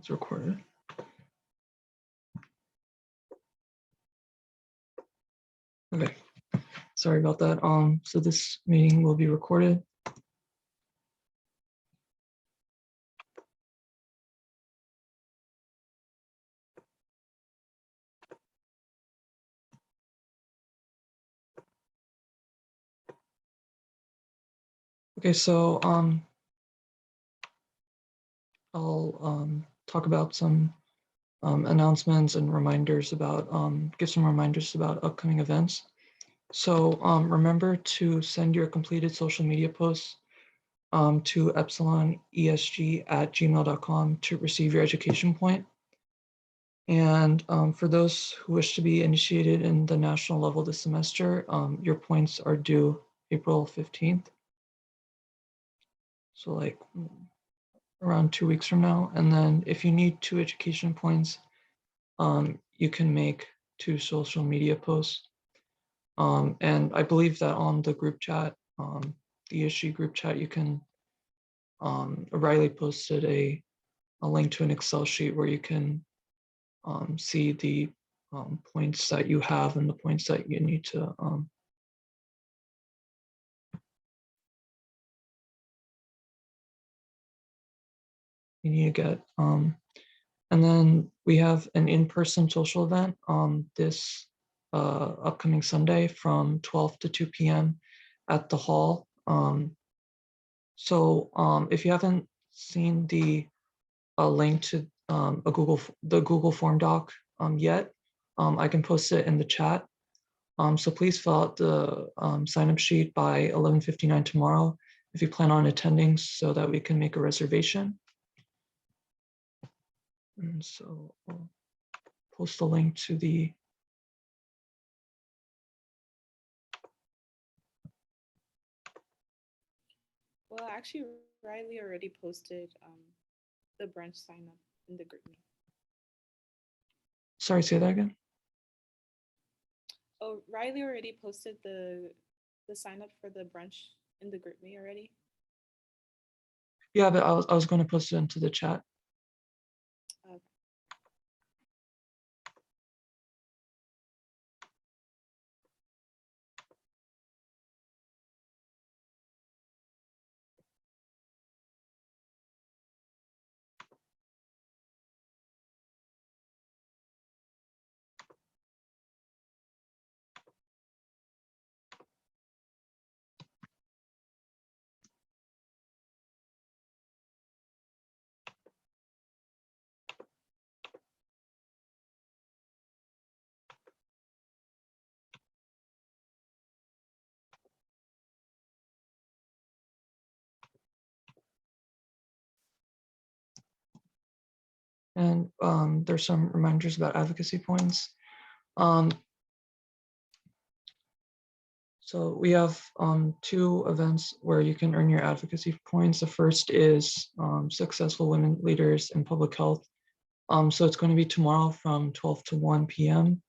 It's recorded. Okay, sorry about that. So this meeting will be recorded. Okay, so I'll talk about some announcements and reminders about, give some reminders about upcoming events. So remember to send your completed social media posts to epsilonesg@gmail.com to receive your education point. And for those who wish to be initiated in the national level this semester, your points are due April 15th. So like around 2 weeks from now. And then if you need 2 education points, you can make 2 social media posts. And I believe that on the group chat, the ESG group chat, you can, Riley posted a link to an Excel sheet where you can see the points that you have and the points that you need to get. And then we have an in-person social event this upcoming Sunday from 12 to 2 p.m. at the hall. So if you haven't seen the link to the Google Form doc yet, I can post it in the chat. So please fill out the sign-up sheet by 11:59 tomorrow if you plan on attending so that we can make a reservation. And so I'll post the link to the Well, actually, Riley already posted the brunch sign up in the group. Sorry, say that again. Oh, Riley already posted the sign up for the brunch in the group me already. Yeah, but I was going to post it into the chat. Okay. And there's some reminders about advocacy points. So we have 2 events where you can earn your advocacy points. The first is Successful Women Leaders in Public Health. So it's going to be tomorrow from 12 to 1 p.m.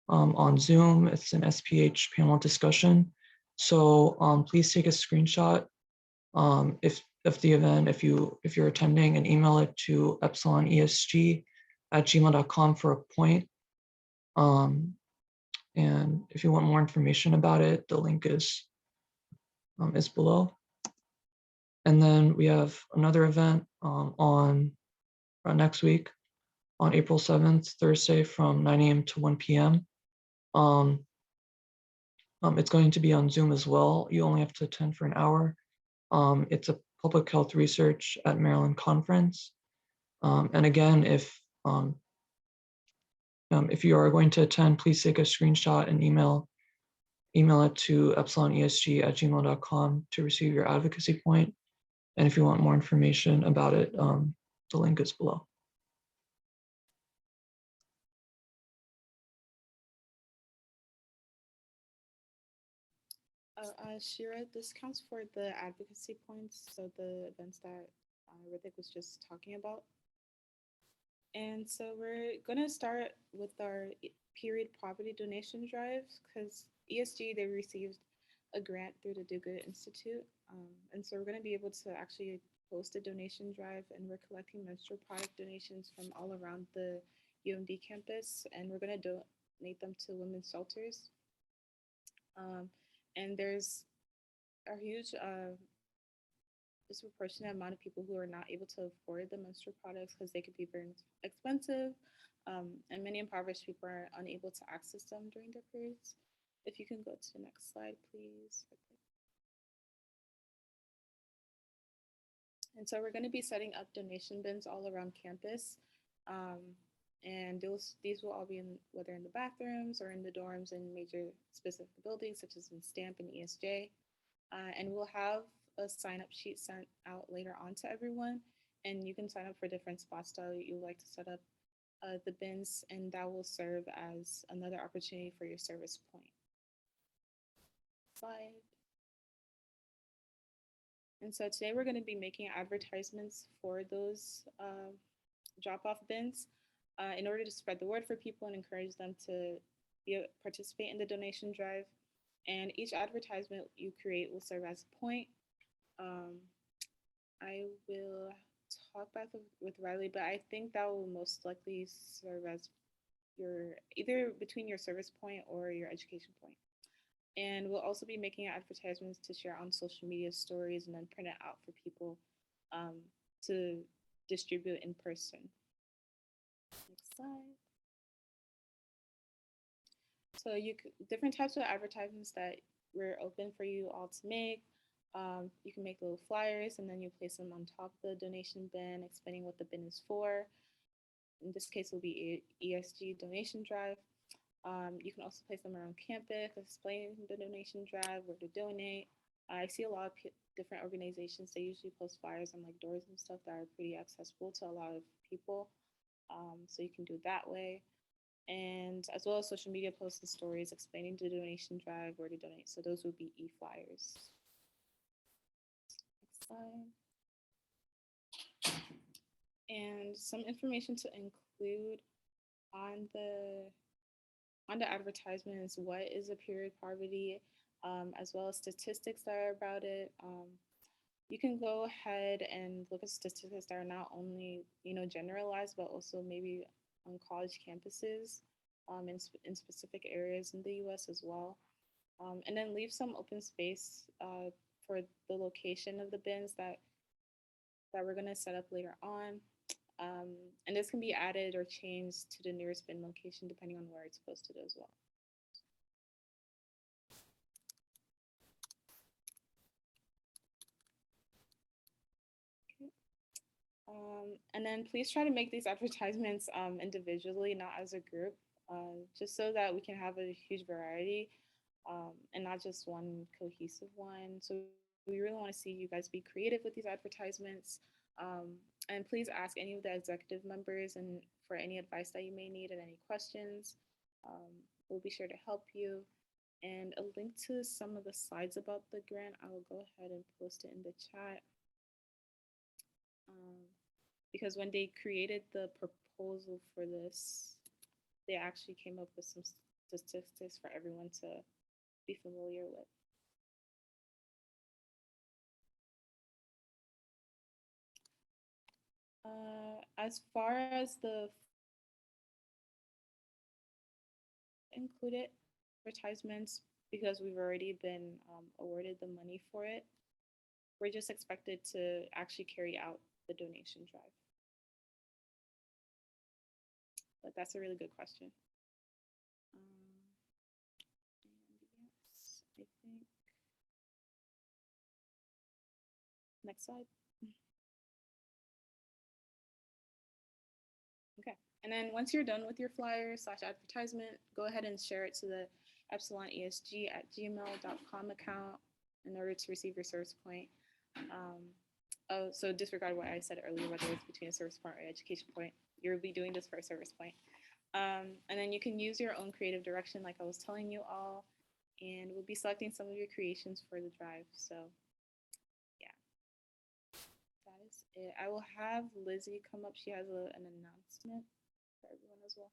On Zoom. It's an SPH panel discussion. So please take a screenshot if the event, if you're attending, and email it to epsilonesg@gmail.com for a point. And if you want more information about it, the link is below. And then we have another event on next week on April 7th, Thursday from 9 a.m. to 1 p.m. It's going to be on Zoom as well. You only have to attend for an hour. It's a public health research at Maryland conference. And again, if you are going to attend, please take a screenshot and email it to epsilonesg@gmail.com to receive your advocacy point. And if you want more information about it, the link is below. Shira, this counts for the advocacy points, so the events that Hrithik was just talking about. And so we're gonna start with our period poverty donation drive because ESG, they received a grant through the Do Good Institute. And so we're going to be able to actually host a donation drive, and we're collecting menstrual product donations from all around the UMD campus, and we're going to donate them to women's shelters. Um, and there's a huge disproportionate amount of people who are not able to afford the menstrual products because they could be very expensive, and many impoverished people are unable to access them during their periods. If you can go to the next slide, please. And so we're going to be setting up donation bins all around campus. Um, and these will all be in, whether in the bathrooms or in the dorms in major specific buildings, such as in STAMP and ESJ. And we'll have a sign up sheet sent out later on to everyone. And you can sign up for different spots that you would like to set up the bins, and that will serve as another opportunity for your service point. Slide. And so today we're going to be making advertisements for those drop-off bins in order to spread the word for people and encourage them to participate in the donation drive. And each advertisement you create will serve as a point. I will talk back with Riley, but I think that will most likely serve as your either between your service point or your education point. And we'll also be making advertisements to share on social media stories and then print it out for people to distribute in person. Next slide. So different types of advertisements that we're open for you all to make. You can make little flyers and then you place them on top of the donation bin, explaining what the bin is for. In this case, it will be ESG donation drive. You can also place them around campus, explaining the donation drive, where to donate. I see a lot of different organizations. They usually post flyers on like doors and stuff that are pretty accessible to a lot of people. So you can do it that way. And as well as social media posts and stories explaining the donation drive, where to donate. So those would be e-flyers. Next slide. And some information to include on the advertisement is what is a period poverty, as well as statistics that are about it. You can go ahead and look at statistics that are not only generalized, but also maybe on college campuses in specific areas in the U.S. as well. And then leave some open space for the location of the bins that we're going to set up later on. And this can be added or changed to the nearest bin location depending on where it's posted as well. And then please try to make these advertisements individually, not as a group, just so that we can have a huge variety and not just one cohesive one. So we really want to see you guys be creative with these advertisements. And please ask any of the executive members and for any advice that you may need and any questions. We'll be sure to help you. And a link to some of the slides about the grant, I will go ahead and post it in the chat. Because when they created the proposal for this, they actually came up with some statistics for everyone to be familiar with. As far as the included advertisements, because we've already been awarded the money for it, we're just expected to actually carry out the donation drive. But that's a really good question. Yes, I think. Next slide. Okay, and then once you're done with your flyer / advertisement, go ahead and share it to the epsilonesg@gmail.com account in order to receive your service point. So disregard what I said earlier, whether it's between a service point or education point. You'll be doing this for a service point. And then you can use your own creative direction like I was telling you all, and we'll be selecting some of your creations for the drive. So yeah, that is it. I will have Lizzie come up. She has an announcement for everyone as well.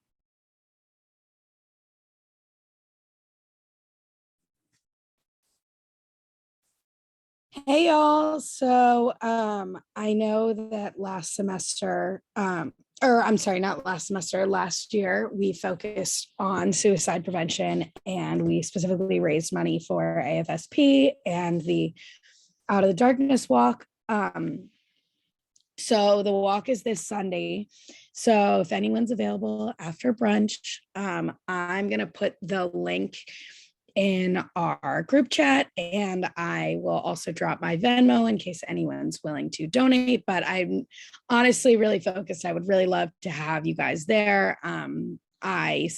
Hey y'all. So I know that last semester, or I'm sorry, not last semester, last year, we focused on suicide prevention and we specifically raised money for AFSP and the Out of the Darkness walk. So the walk is this Sunday. So if anyone's available after brunch, I'm going to put the link in our group chat, and I will also drop my Venmo in case anyone's willing to donate. But I'm honestly really focused. I would really love to have you guys there. I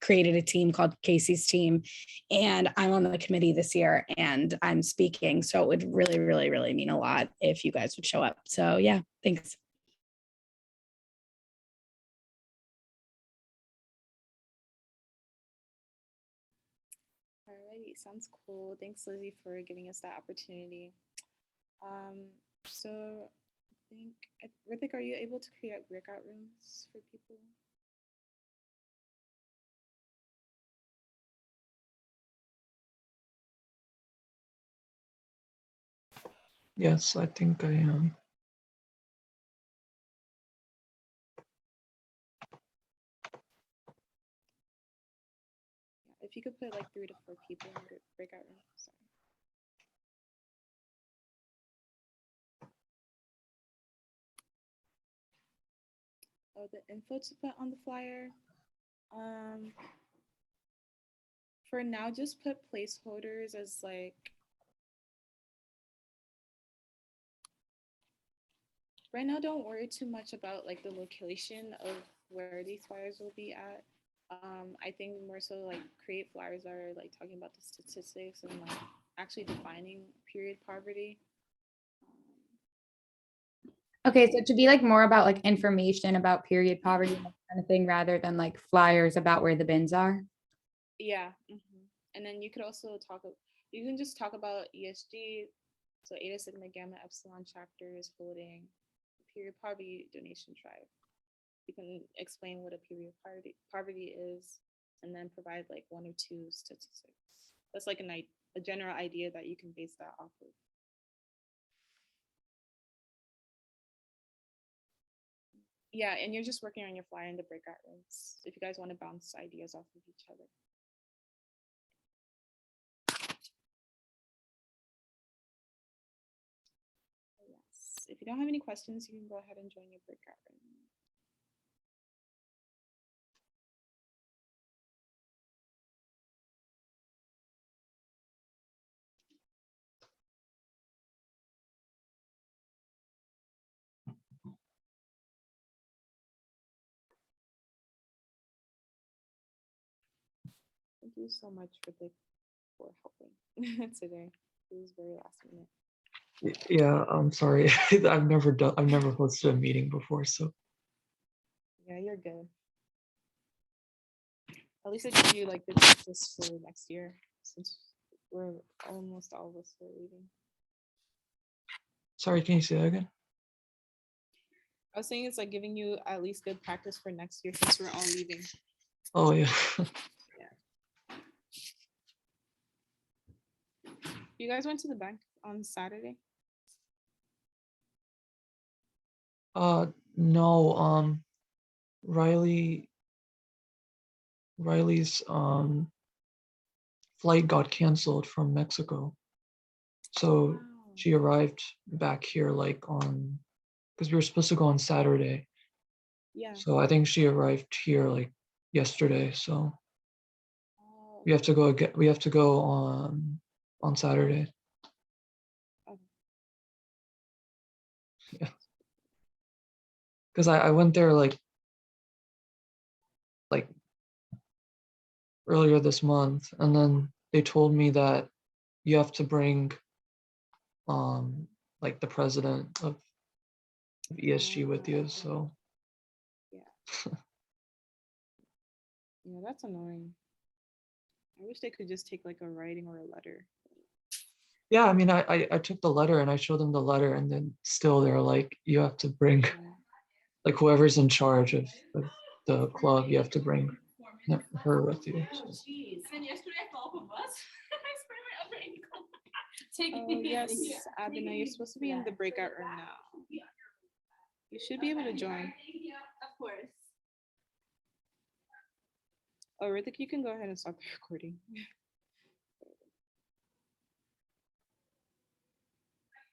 created a team called Casey's team, and I'm on the committee this year and I'm speaking. So it would really, really, really mean a lot if you guys would show up. So yeah, thanks. Alrighty, sounds cool. Thanks, Lizzie, for giving us that opportunity. So I think, Rithik, are you able to create breakout rooms for people? Yes, I think I am. Yeah, if you could put like 3 to 4 people in the breakout room. Sorry. Oh, the info to put on the flyer. For now, just put placeholders as like, right now, don't worry too much about like the location of where these flyers will be at. I think more so like create flyers that are like talking about the statistics and like actually defining period poverty. Okay, so to be like more about like information about period poverty and that kind of thing rather than like flyers about where the bins are. Yeah. And then you could also you can just talk about ESG. So Eta Sigma Gamma Epsilon chapter is holding a period poverty donation drive. You can explain what a period poverty is and then provide like 1 or 2 statistics. That's like a general idea that you can base that off of. Yeah, and you're just working on your flyer in the breakout rooms if you guys want to bounce ideas off of each other. Yes, if you don't have any questions, you can go ahead and join your breakout room. Thank you so much for helping today. It was very last minute. Yeah, I'm sorry. I've never hosted a meeting before, so Yeah, you're good. At least it gives you like the basis for next year since we're almost all of us are leaving. sorry, can you say that again? I was saying it's like giving you at least good practice for next year since we're all leaving. Oh yeah. You guys went to the bank on Saturday? No, Riley's flight got canceled from Mexico. So Wow. she arrived back here like on, because we were supposed to go on Saturday. Yeah. So I think she arrived here like yesterday. So Oh, we have to go on Saturday. okay. Yeah. Because I went there like earlier this month, and then they told me that you have to bring like the president of ESG with you. So Yeah. Yeah, that's annoying. I wish they could just take like a writing or a letter. yeah, I mean, I took the letter and I showed them the letter, and then still they're like, you have to bring like whoever's in charge of the club, you have to bring her with you. So. Oh, yes, Abina, you're supposed to be in the breakout room now. You should be able to join. Of course. Oh, Ritik, you can go ahead and stop the recording.